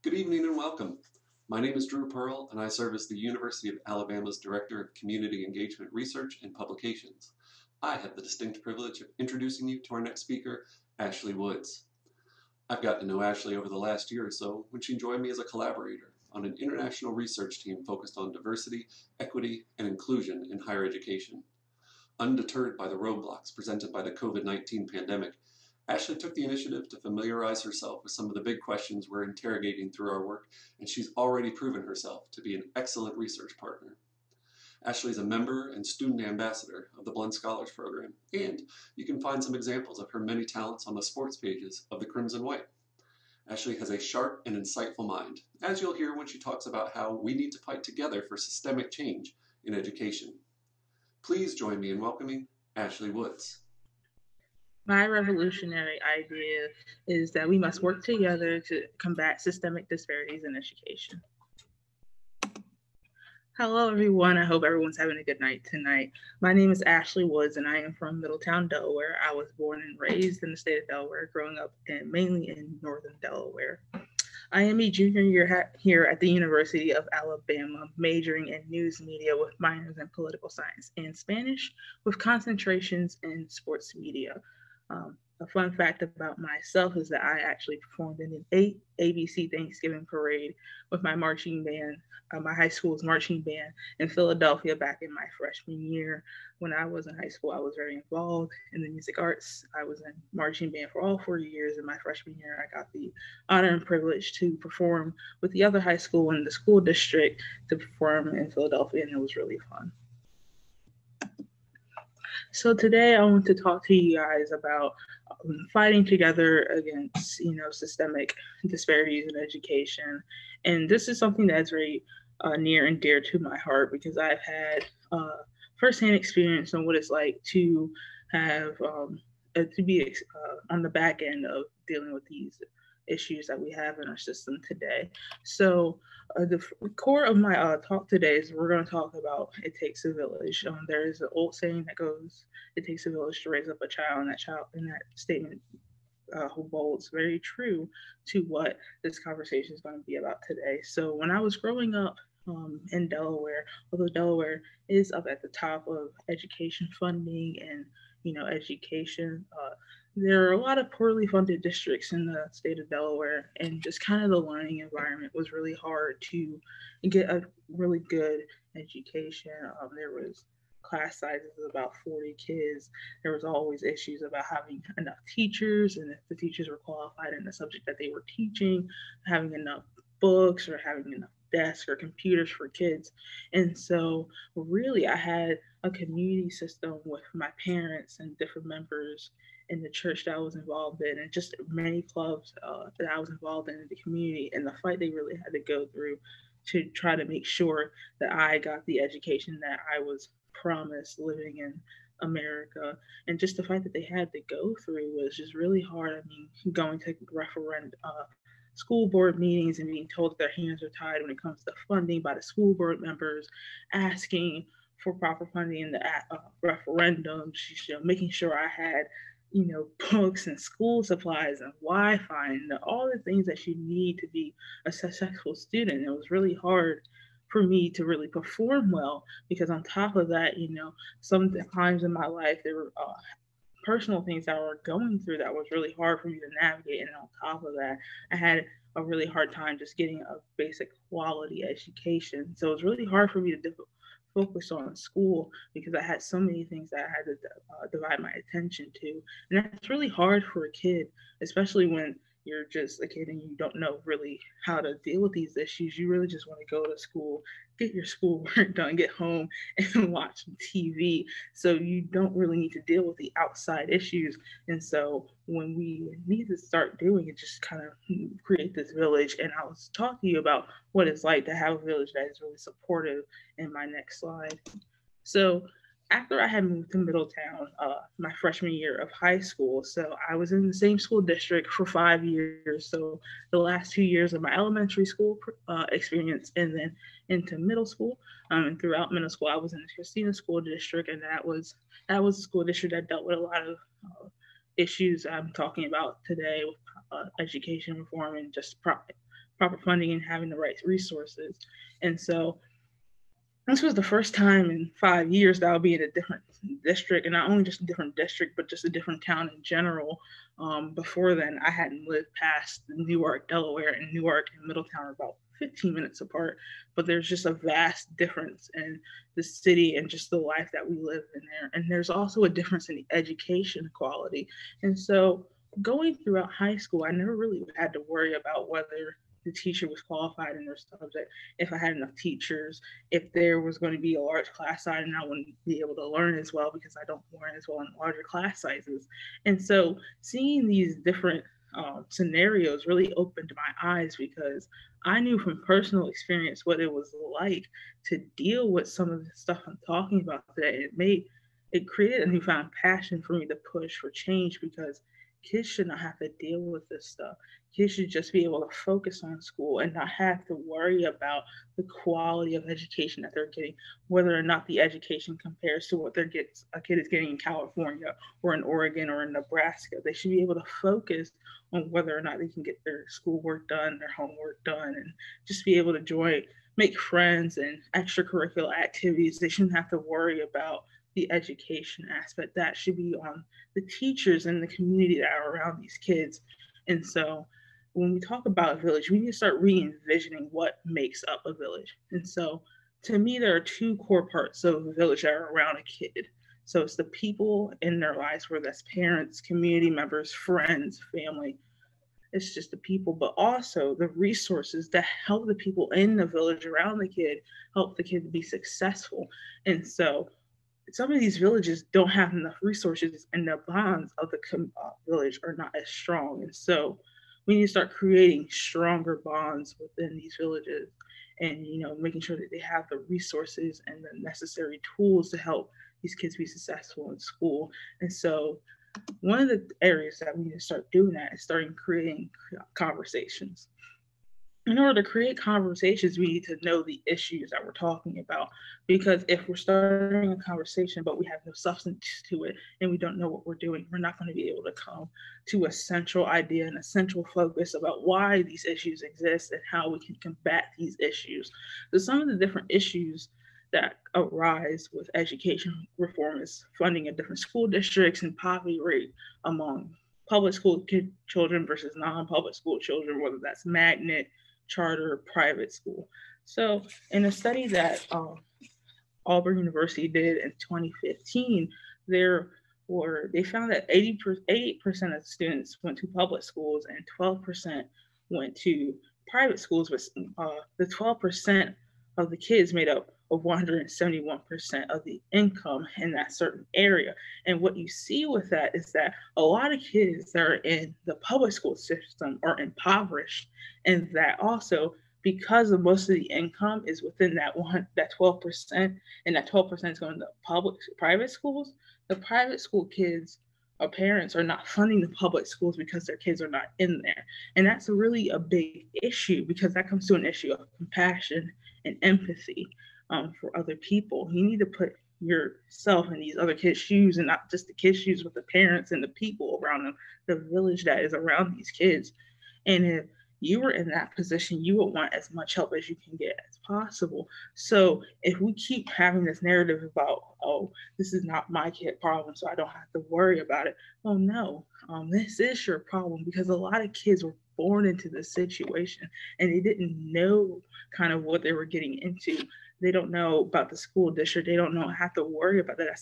Good evening and welcome. My name is Drew Pearl, and I serve as the University of Alabama's Director of Community Engagement Research and Publications. I have the distinct privilege of introducing you to our next speaker, Ashlee Woods. I've gotten to know Ashlee over the last year or so when she joined me as a collaborator on an international research team focused on diversity, equity, and inclusion in higher education. Undeterred by the roadblocks presented by the COVID-19 pandemic, Ashlee took the initiative to familiarize herself with some of the big questions we're interrogating through our work, and she's already proven herself to be an excellent research partner. Ashlee is a member and student ambassador of the Blend Scholars Program, and you can find some examples of her many talents on the sports pages of the Crimson White. Ashlee has a sharp and insightful mind, as you'll hear when she talks about how we need to fight together for systemic change in education. Please join me in welcoming Ashlee Woods. My revolutionary idea is that we must work together to combat systemic disparities in education. Hello, everyone. I hope everyone's having a good night tonight. My name is Ashlee Woods, and I am from Middletown, Delaware. I was born and raised in the state of Delaware, growing up mainly in northern Delaware. I am a junior year here at the University of Alabama, majoring in news media with minors in political science and Spanish, with concentrations in sports media. A fun fact about myself is that I actually performed in an ABC Thanksgiving parade with my marching band, my high school's marching band in Philadelphia back in my freshman year. When I was in high school, I was very involved in the music arts. I was in marching band for all 4 years. In my freshman year, I got the honor and privilege to perform with the other high school in the school district to perform in Philadelphia, and it was really fun. So today I want to talk to you guys about fighting together against, systemic disparities in education. And this is something that's very near and dear to my heart because I've had firsthand experience on what it's like to have to be on the back end of dealing with these issues that we have in our system today. So the core of my talk today is we're going to talk about it takes a village. There is an old saying that goes, "It takes a village to raise up a child," and that statement holds very true to what this conversation is going to be about today. So when I was growing up in Delaware, although Delaware is up at the top of education funding and education, there are a lot of poorly funded districts in the state of Delaware, and just kind of the learning environment was really hard to get a really good education. There was class sizes of about 40 kids. There was always issues about having enough teachers and if the teachers were qualified in the subject that they were teaching, having enough books or having enough desks or computers for kids. And so really I had a community system with my parents and different members in the church that I was involved in, and just many clubs that I was involved in the community, and the fight they really had to go through to try to make sure that I got the education that I was promised living in America. And just the fight that they had to go through was just really hard. I mean, going to school board meetings and being told that their hands are tied when it comes to funding by the school board members, asking for proper funding in the referendums, making sure I had books and school supplies and Wi-Fi and all the things that you need to be a successful student. It was really hard for me to really perform well because on top of that, sometimes in my life there were personal things that I were going through that was really hard for me to navigate. And on top of that, I had a really hard time just getting a basic quality education. So it was really hard for me to focus on school because I had so many things that I had to divide my attention to. And that's really hard for a kid, especially when you're just a kid and you don't know really how to deal with these issues. You really just want to go to school, get your schoolwork done, get home and watch TV. So you don't really need to deal with the outside issues. And so when we need to start doing it, just kind of create this village. And I was talking to you about what it's like to have a village that is really supportive in my next slide. So after I had moved to Middletown, my freshman year of high school, so I was in the same school district for 5 years. So the last 2 years of my elementary school experience, and then into middle school. And throughout middle school, I was in the Christina School District, and that was a school district that dealt with a lot of issues I'm talking about today with education reform and just proper funding and having the right resources. And so this was the first time in 5 years that I'll be in a different district, and not only just a different district, but just a different town in general. Before then, I hadn't lived past Newark, Delaware, and Newark and Middletown are about 15 minutes apart, but there's just a vast difference in the city and just the life that we live in there. And there's also a difference in the education quality. And so going throughout high school, I never really had to worry about whether the teacher was qualified in their subject, if I had enough teachers, if there was going to be a large class size and I wouldn't be able to learn as well because I don't learn as well in larger class sizes. And so seeing these different scenarios really opened my eyes because I knew from personal experience what it was like to deal with some of the stuff I'm talking about today. It created a newfound passion for me to push for change because kids should not have to deal with this stuff. Kids should just be able to focus on school and not have to worry about the quality of education that they're getting, whether or not the education compares to what a kid is getting in California or in Oregon or in Nebraska. They should be able to focus on whether or not they can get their schoolwork done, their homework done, and just be able to make friends and extracurricular activities. They shouldn't have to worry about the education aspect. That should be on the teachers and the community that are around these kids. And so when we talk about a village, we need to start re-envisioning what makes up a village. And so to me, there are two core parts of a village that are around a kid. So it's the people in their lives, where that's parents, community members, friends, family. It's just the people, but also the resources that help the people in the village around the kid help the kid to be successful. And so some of these villages don't have enough resources, and the bonds of the village are not as strong. And so we need to start creating stronger bonds within these villages, and making sure that they have the resources and the necessary tools to help these kids be successful in school. And so one of the areas that we need to start doing that is starting creating conversations. In order to create conversations, we need to know the issues that we're talking about. Because if we're starting a conversation, but we have no substance to it and we don't know what we're doing, we're not going to be able to come to a central idea and a central focus about why these issues exist and how we can combat these issues. So some of the different issues that arise with education reform is funding of different school districts and poverty rate among public school children versus non-public school children, whether that's magnet, charter, private school. So in a study that Auburn University did in 2015, they found that 88% of students went to public schools and 12% went to private schools, but the 12% of the kids made up of 171% of the income in that certain area. And what you see with that is that a lot of kids that are in the public school system are impoverished, and that also because of most of the income is within that 12%, and that 12% is going to private schools. The private school kids or parents are not funding the public schools because their kids are not in there. And that's really a big issue, because that comes to an issue of compassion and empathy for other people. You need to put yourself in these other kids' shoes, and not just the kids' shoes, but the parents and the people around them, the village that is around these kids. And if you were in that position, you would want as much help as you can get as possible. So if we keep having this narrative about, oh, this is not my kid problem, so I don't have to worry about it. Oh no, this is your problem, because a lot of kids were born into this situation and they didn't know kind of what they were getting into. They don't know about the school district. They don't know how to worry about that.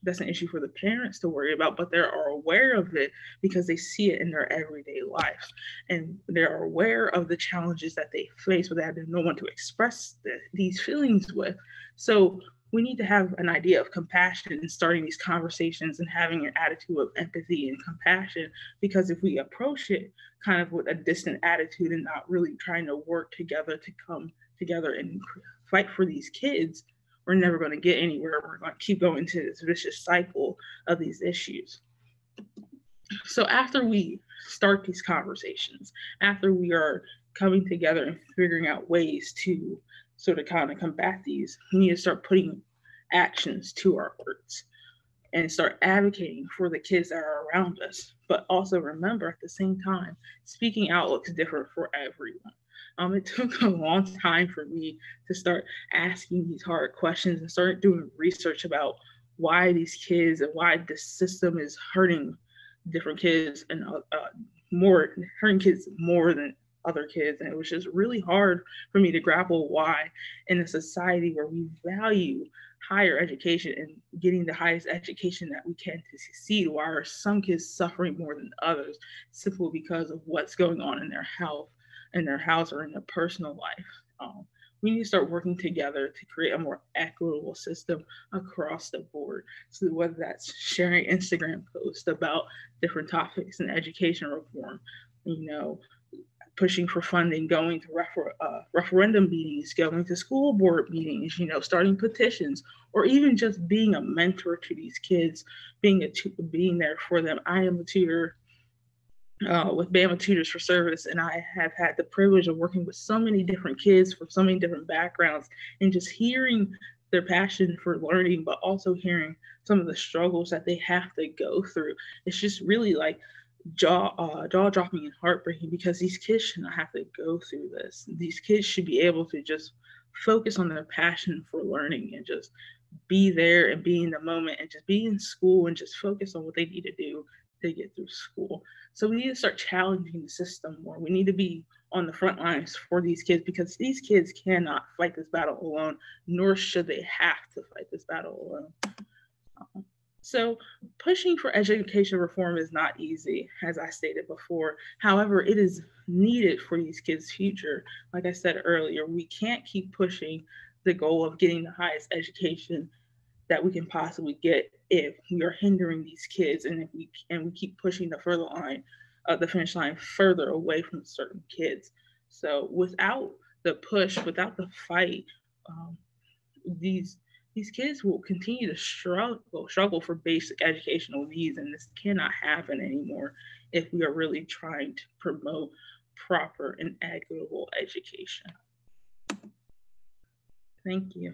That's an issue for the parents to worry about, but they are aware of it because they see it in their everyday life, and they're aware of the challenges that they face, but they have no one to express these feelings with. So we need to have an idea of compassion and starting these conversations and having an attitude of empathy and compassion, because if we approach it kind of with a distant attitude and not really trying to work together to come together and fight for these kids, we're never going to get anywhere. We're going to keep going to this vicious cycle of these issues. So after we start these conversations, after we are coming together and figuring out ways to sort of kind of combat these, we need to start putting actions to our words. and start advocating for the kids that are around us. But also remember at the same time, speaking out looks different for everyone. It took a long time for me to start asking these hard questions and start doing research about why these kids and why this system is hurting different kids and more hurting kids more than other kids. And it was just really hard for me to grapple why in a society where we value higher education and getting the highest education that we can to succeed, why are some kids suffering more than others simply because of what's going on in their health, in their house, or in their personal life. We need to start working together to create a more equitable system across the board. So whether that's sharing Instagram posts about different topics in education reform, you know, pushing for funding, going to referendum meetings, going to school board meetings, starting petitions, or even just being a mentor to these kids, being there for them. I am a tutor with Bama Tutors for Service, and I have had the privilege of working with so many different kids from so many different backgrounds, and just hearing their passion for learning, but also hearing some of the struggles that they have to go through. It's just really like jaw dropping and heartbreaking, because these kids should not have to go through this. These kids should be able to just focus on their passion for learning and just be there and be in the moment and just be in school and just focus on what they need to do to get through school. So we need to start challenging the system more. We need to be on the front lines for these kids, because these kids cannot fight this battle alone, nor should they have to fight this battle alone. So pushing for education reform is not easy, as I stated before. However, it is needed for these kids' future. Like I said earlier, we can't keep pushing the goal of getting the highest education that we can possibly get if we are hindering these kids, and if we keep pushing the finish line further away from certain kids. So without the push, without the fight, these kids will continue to struggle for basic educational needs, and this cannot happen anymore if we are really trying to promote proper and equitable education. Thank you.